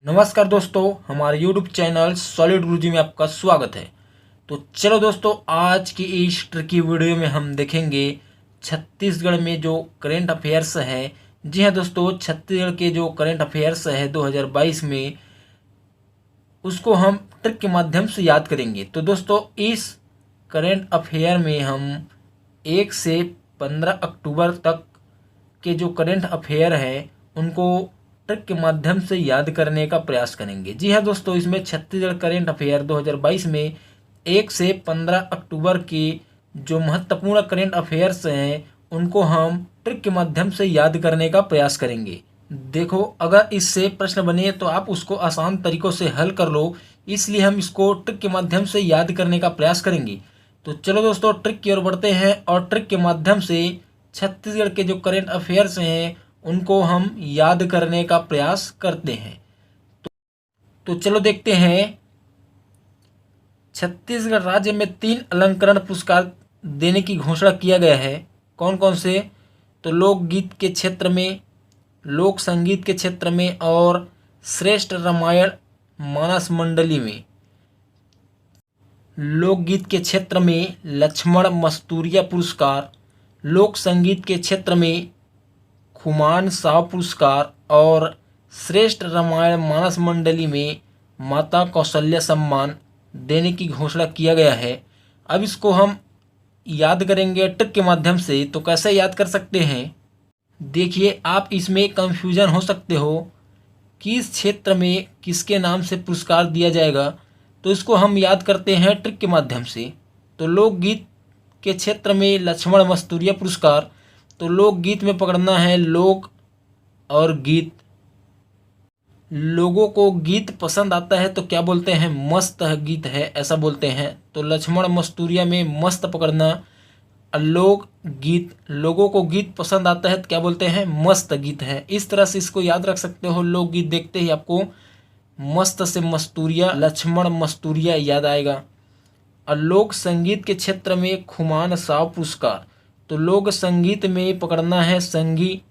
नमस्कार दोस्तों, हमारे YouTube चैनल सॉलिड गुरुजी में आपका स्वागत है। तो चलो दोस्तों, आज की इस ट्रिकी वीडियो में हम देखेंगे छत्तीसगढ़ में जो करंट अफेयर्स है। जी हाँ दोस्तों, छत्तीसगढ़ के जो करंट अफेयर्स है 2022 में, उसको हम ट्रिक के माध्यम से याद करेंगे। तो दोस्तों, इस करंट अफेयर में हम 1 से 15 अक्टूबर तक के जो करंट अफेयर है उनको ट्रिक के माध्यम से याद करने का प्रयास करेंगे। जी हाँ दोस्तों, इसमें छत्तीसगढ़ करंट अफेयर 2022 में 1 से 15 अक्टूबर की जो महत्वपूर्ण करंट अफेयर्स हैं उनको हम ट्रिक के माध्यम से याद करने का प्रयास करेंगे। देखो, अगर इससे प्रश्न बने तो आप उसको आसान तरीकों से हल कर लो, इसलिए हम इसको ट्रिक के माध्यम से याद करने का प्रयास करेंगे। तो चलो दोस्तों, ट्रिक की ओर बढ़ते हैं और ट्रिक के माध्यम से छत्तीसगढ़ के जो करंट अफेयर्स हैं उनको हम याद करने का प्रयास करते हैं। तो चलो देखते हैं। छत्तीसगढ़ राज्य में 3 अलंकरण पुरस्कार देने की घोषणा किया गया है। कौन कौन से? तो लोकगीत के क्षेत्र में, लोक संगीत के क्षेत्र में और श्रेष्ठ रामायण मानस मंडली में। लोकगीत के क्षेत्र में लक्ष्मण मस्तूरिया पुरस्कार, लोक संगीत के क्षेत्र में खुमान साव पुरस्कार और श्रेष्ठ रामायण मानस मंडली में माता कौशल्या सम्मान देने की घोषणा किया गया है। अब इसको हम याद करेंगे ट्रिक के माध्यम से। तो कैसे याद कर सकते हैं? देखिए, आप इसमें कंफ्यूजन हो सकते हो किस क्षेत्र में किसके नाम से पुरस्कार दिया जाएगा। तो इसको हम याद करते हैं ट्रिक के माध्यम से। तो लोकगीत के क्षेत्र में लक्ष्मण मस्तूरिया पुरस्कार, तो लोकगीत में पकड़ना है लोक और गीत। लोगों को गीत पसंद आता है तो क्या बोलते हैं? मस्त गीत है, ऐसा बोलते हैं। तो लक्ष्मण मस्तूरिया में मस्त पकड़ना। लोक गीत, लोगों को गीत पसंद आता है तो क्या बोलते हैं? मस्त गीत है। इस तरह से इसको याद रख सकते हो। लोकगीत देखते ही आपको मस्त से मस्तूरिया, लक्ष्मण मस्तूरिया याद आएगा। और लोक संगीत के क्षेत्र में खुमान साव पुरस्कार, तो लोक संगीत में पकड़ना है संगी।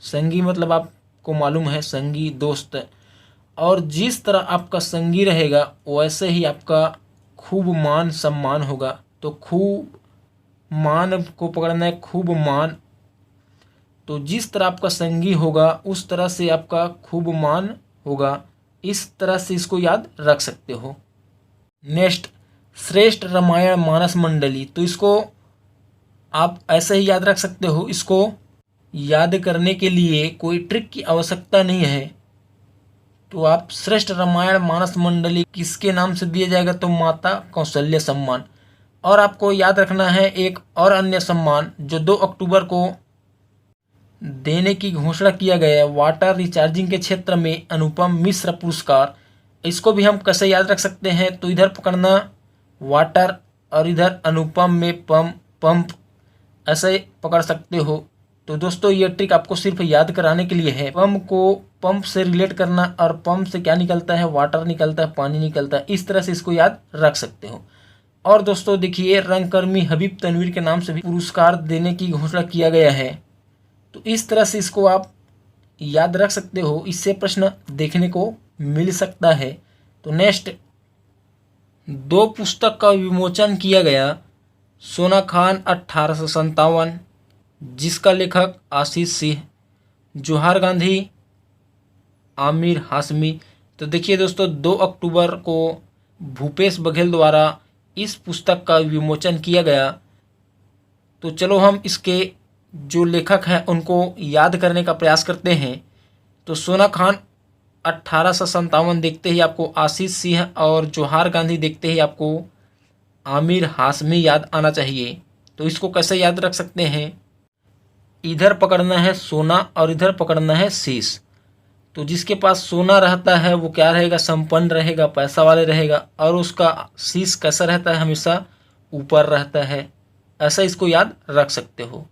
संगी मतलब आपको मालूम है, संगी दोस्त। और जिस तरह आपका संगी रहेगा वैसे ही आपका खूब मान सम्मान होगा। तो खूब मान को पकड़ना है खूब मान। तो जिस तरह आपका संगी होगा उस तरह से आपका खूब मान होगा। इस तरह से इसको याद रख सकते हो। नेक्स्ट, श्रेष्ठ रामायण मानस मंडली, तो इसको आप ऐसे ही याद रख सकते हो। इसको याद करने के लिए कोई ट्रिक की आवश्यकता नहीं है। तो आप श्रेष्ठ रामायण मानस मंडली किसके नाम से दिया जाएगा? तो माता कौशल्या सम्मान। और आपको याद रखना है एक और अन्य सम्मान जो 2 अक्टूबर को देने की घोषणा किया गया है, वाटर रिचार्जिंग के क्षेत्र में अनुपम मिश्र पुरस्कार। इसको भी हम कैसे याद रख सकते हैं? तो इधर पकड़ना वाटर और इधर अनुपम में पंप, ऐसे पकड़ सकते हो। तो दोस्तों, ये ट्रिक आपको सिर्फ याद कराने के लिए है। पंप को पंप से रिलेट करना और पंप से क्या निकलता है? वाटर निकलता है, पानी निकलता है। इस तरह से इसको याद रख सकते हो। और दोस्तों देखिए, रंगकर्मी हबीब तनवीर के नाम से भी पुरस्कार देने की घोषणा किया गया है। तो इस तरह से इसको आप याद रख सकते हो। इससे प्रश्न देखने को मिल सकता है। तो नेक्स्ट, 2 पुस्तक का विमोचन किया गया। सोना खान 1857, जिसका लेखक आशीष सिंह, जोहार गांधी आमिर हाशमी। तो देखिए दोस्तों, 2 अक्टूबर को भूपेश बघेल द्वारा इस पुस्तक का विमोचन किया गया। तो चलो हम इसके जो लेखक हैं उनको याद करने का प्रयास करते हैं। तो सोना खान 1857 देखते ही आपको आशीष सिंह और जोहार गांधी देखते ही आपको आमिर हाशमी याद आना चाहिए। तो इसको कैसे याद रख सकते हैं? इधर पकड़ना है सोना और इधर पकड़ना है शीश। तो जिसके पास सोना रहता है वो क्या रहेगा? संपन्न रहेगा, पैसा वाले रहेगा। और उसका शीश कैसा रहता है? हमेशा ऊपर रहता है। ऐसा इसको याद रख सकते हो।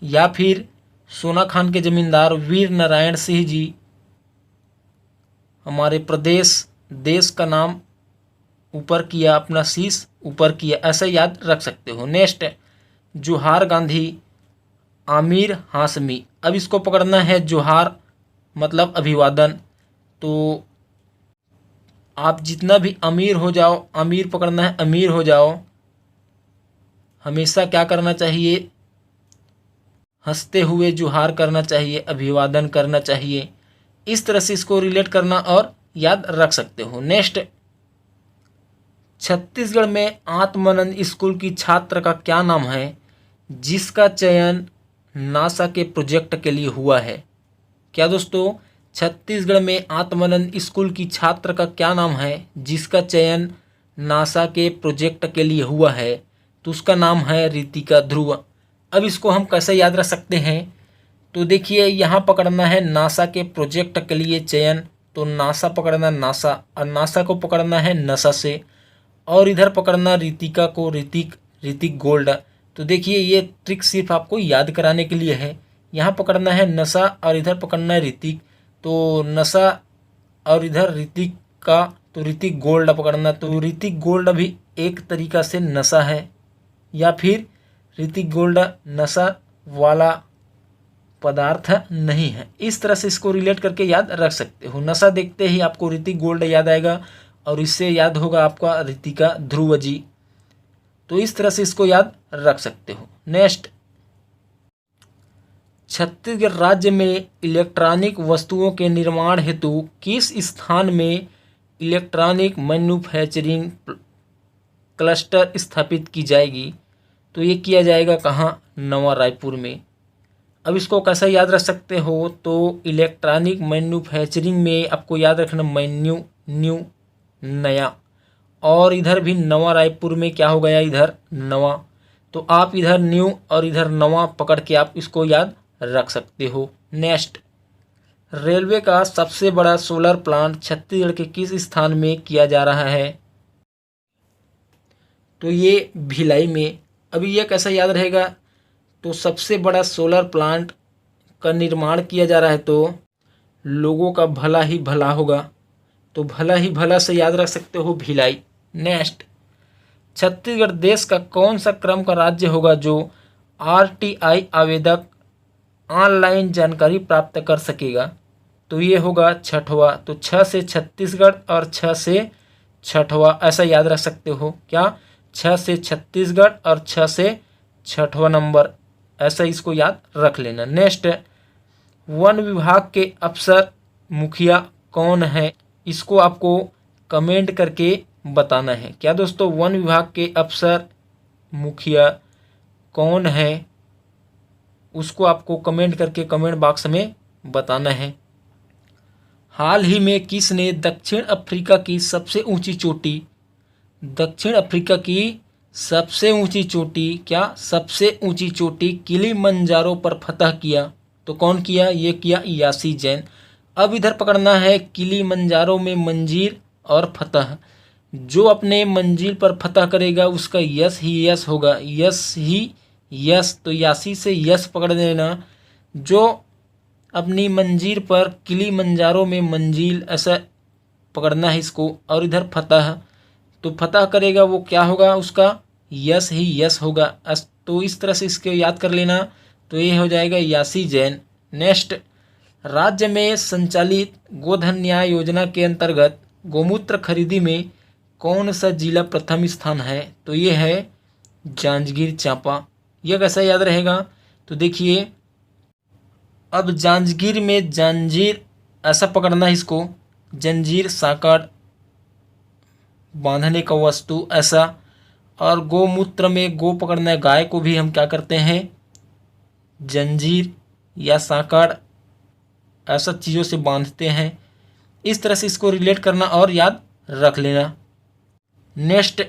या फिर सोना खान के जमींदार वीर नारायण सिंह जी हमारे प्रदेश देश का नाम ऊपर किया, अपना शीश ऊपर किया, ऐसा याद रख सकते हो। नेक्स्ट, जोहार गांधी आमिर हाशमी। अब इसको पकड़ना है जोहार मतलब अभिवादन। तो आप जितना भी अमीर हो जाओ, अमीर पकड़ना है, अमीर हो जाओ, हमेशा क्या करना चाहिए, हंसते हुए जुहार करना चाहिए, अभिवादन करना चाहिए। इस तरह से इसको रिलेट करना और याद रख सकते हो। नेक्स्ट, छत्तीसगढ़ में आत्मानंद स्कूल की छात्र का क्या नाम है जिसका चयन नासा के प्रोजेक्ट के लिए हुआ है? क्या दोस्तों, छत्तीसगढ़ में आत्मानंद स्कूल की छात्र का क्या नाम है जिसका चयन नासा के प्रोजेक्ट के लिए हुआ है? तो उसका नाम है रितिका ध्रुव। अब इसको हम कैसे याद रख सकते हैं? तो देखिए, यहाँ पकड़ना है नासा के प्रोजेक्ट के लिए चयन, तो नासा पकड़ना नासा, और नासा को पकड़ना है नशा से, और इधर पकड़ना रितिका को, ऋतिक गोल्ड। तो देखिए, ये ट्रिक सिर्फ आपको याद कराने के लिए है। यहाँ पकड़ना है नशा और इधर पकड़ना है ऋतिक, तो नशा और इधर ऋतिक का, तो ऋतिक गोल्ड पकड़ना। तो ऋतिक गोल्ड भी एक तरीका से नशा है, या फिर ऋतिक गोल्ड नशा वाला पदार्थ नहीं है। इस तरह से इसको रिलेट करके याद रख सकते हो। नशा देखते ही आपको ऋतिक गोल्ड याद आएगा और इससे याद होगा आपका रितिका ध्रुव जी। तो इस तरह से इसको याद रख सकते हो। नेक्स्ट, छत्तीसगढ़ राज्य में इलेक्ट्रॉनिक वस्तुओं के निर्माण हेतु किस स्थान में इलेक्ट्रॉनिक मैन्युफैक्चरिंग क्लस्टर स्थापित की जाएगी? तो ये किया जाएगा कहाँ? नवा रायपुर में। अब इसको कैसे याद रख सकते हो? तो इलेक्ट्रॉनिक मैन्युफैक्चरिंग में आपको याद रखना न्यू नया, और इधर भी नवा रायपुर में क्या हो गया? इधर नवा। तो आप इधर न्यू और इधर नवा पकड़ के आप इसको याद रख सकते हो। नेक्स्ट, रेलवे का सबसे बड़ा सोलर प्लांट छत्तीसगढ़ के किस स्थान में किया जा रहा है? तो ये भिलाई में। अभी ये कैसा याद रहेगा? तो सबसे बड़ा सोलर प्लांट का निर्माण किया जा रहा है तो लोगों का भला ही भला होगा, तो भला ही भला से याद रख सकते हो भिलाई। नेक्स्ट, छत्तीसगढ़ देश का कौन सा क्रम का राज्य होगा जो आरटीआई आवेदक ऑनलाइन जानकारी प्राप्त कर सकेगा? तो ये होगा छठवा। तो 6 से छत्तीसगढ़ और 6 से छठवा, ऐसा याद रख सकते हो। क्या? 6 से छत्तीसगढ़ और 6 से छठवा नंबर, ऐसा इसको याद रख लेना। नेक्स्ट, वन विभाग के अफसर मुखिया कौन है? इसको आपको कमेंट करके बताना है। क्या दोस्तों, वन विभाग के अफसर मुखिया कौन है उसको आपको कमेंट करके कमेंट बॉक्स में बताना है। हाल ही में किसने दक्षिण अफ्रीका की सबसे ऊंची चोटी, दक्षिण अफ्रीका की सबसे ऊंची चोटी, क्या सबसे ऊंची चोटी किलिमंजारो पर फतह किया? तो कौन किया? ये किया यासी जैन। अब इधर पकड़ना है किलिमंजारो में मंजीर और फतह। जो अपने मंजिल पर फतह करेगा उसका यश ही यश होगा, यश ही यश। तो यासी से यश पकड़ लेना। जो अपनी मंजिल पर, किलिमंजारो में मंजिल, ऐसा पकड़ना है इसको, और इधर फतह, तो फतह करेगा वो क्या होगा? उसका यश ही यश होगा। तो इस तरह से इसके याद कर लेना। तो ये हो जाएगा यासी जैन। नेक्स्ट, राज्य में संचालित गोधन न्याय योजना के अंतर्गत गोमूत्र खरीदी में कौन सा जिला प्रथम स्थान है? तो ये है जांजगीर चांपा। यह कैसा याद रहेगा? तो देखिए, अब जांजगीर में जंजीर, ऐसा पकड़ना है इसको, जंजीर साकार बांधने का वस्तु, ऐसा। और गोमूत्र में गो पकड़ना है, गाय को भी हम क्या करते हैं? जंजीर या साकार, ऐसा चीज़ों से बांधते हैं। इस तरह से इसको रिलेट करना और याद रख लेना। नेक्स्ट,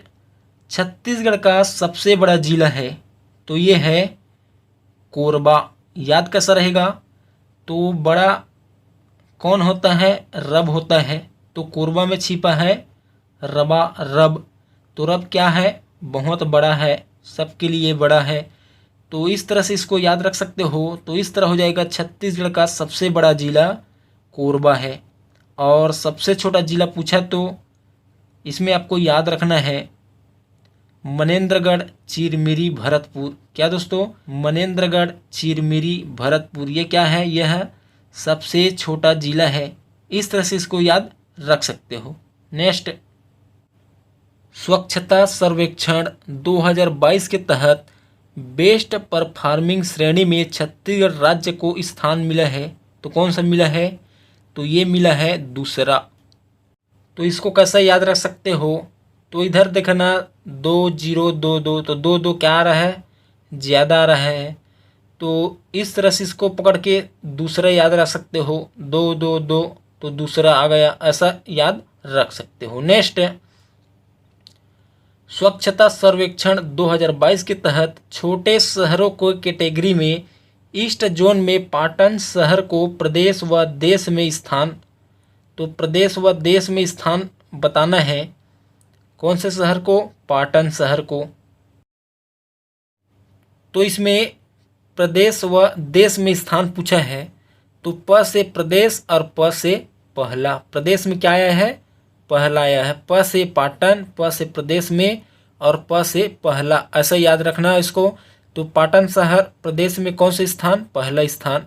छत्तीसगढ़ का सबसे बड़ा जिला है तो ये है कोरबा। याद कैसा रहेगा? तो बड़ा कौन होता है? रब होता है। तो कोरबा में छिपा है रबा, रब। तो रब क्या है? बहुत बड़ा है, सबके लिए बड़ा है। तो इस तरह से इसको याद रख सकते हो। तो इस तरह हो जाएगा, छत्तीसगढ़ का सबसे बड़ा जिला कोरबा है। और सबसे छोटा जिला पूछा तो इसमें आपको याद रखना है मनेंद्रगढ़, चिरमिरी, भरतपुर। क्या दोस्तों? मनेंद्रगढ़, चिरमिरी, भरतपुर। ये क्या है? यह सबसे छोटा जिला है इस तरह से इसको याद रख सकते हो। नेक्स्ट, स्वच्छता सर्वेक्षण 2022 के तहत बेस्ट परफॉर्मिंग श्रेणी में छत्तीसगढ़ राज्य को स्थान मिला है। तो कौन सा मिला है? तो ये मिला है दूसरा। तो इसको कैसे याद रख सकते हो? तो इधर देखना 2022, तो 22 क्या आ रहा है? ज़्यादा आ रहा है। तो इस तरह से इसको पकड़ के दूसरा याद रख सकते हो। 222 तो दूसरा आ गया, ऐसा याद रख सकते हो। नेक्स्ट, स्वच्छता सर्वेक्षण 2022 के तहत छोटे शहरों को कैटेगरी में ईस्ट जोन में पाटन शहर को प्रदेश व देश में स्थान, तो प्रदेश व देश में स्थान बताना है। कौन से शहर को? पाटन शहर को। तो इसमें प्रदेश व देश में स्थान पूछा है, तो प से प्रदेश और प से पहला। प्रदेश में क्या आया है? पहला आया है। प से पाटन, प से प्रदेश में और प से पहला, ऐसा याद रखना है इसको। तो पाटन शहर प्रदेश में कौन से स्थान? पहला स्थान।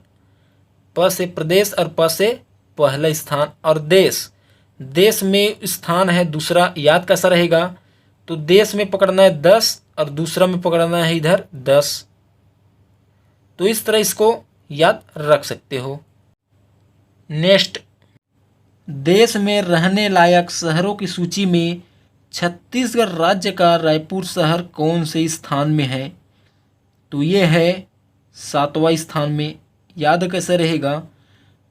प से प्रदेश और प से पहला स्थान। और देश, देश में स्थान है दूसरा, याद कैसा रहेगा? तो देश में पकड़ना है 10 और दूसरा में पकड़ना है इधर 10। तो इस तरह इसको याद रख सकते हो। नेक्स्ट, देश में रहने लायक शहरों की सूची में छत्तीसगढ़ राज्य का रायपुर शहर कौन से स्थान में है? तो ये है 7वां स्थान में। याद कैसे रहेगा?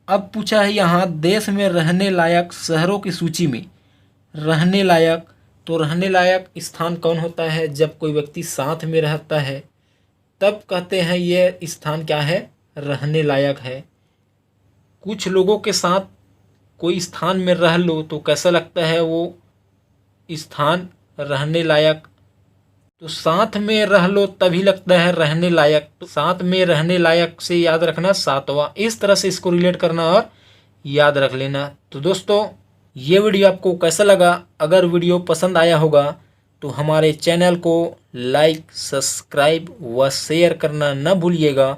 अब पूछा है यहाँ देश में रहने लायक शहरों की सूची में रहने लायक, तो रहने लायक स्थान कौन होता है? जब कोई व्यक्ति साथ में रहता है तब कहते हैं ये स्थान क्या है? रहने लायक है। कुछ लोगों के साथ कोई स्थान में रह लो तो कैसा लगता है वो स्थान? रहने लायक। तो साथ में रह लो तभी लगता है रहने लायक। तो साथ में रहने लायक से याद रखना 7वां। इस तरह से इसको रिलेट करना और याद रख लेना। तो दोस्तों, ये वीडियो आपको कैसा लगा? अगर वीडियो पसंद आया होगा तो हमारे चैनल को लाइक, सब्सक्राइब व शेयर करना न भूलिएगा,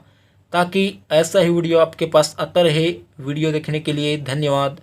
ताकि ऐसा ही वीडियो आपके पास आता रहे। वीडियो देखने के लिए धन्यवाद।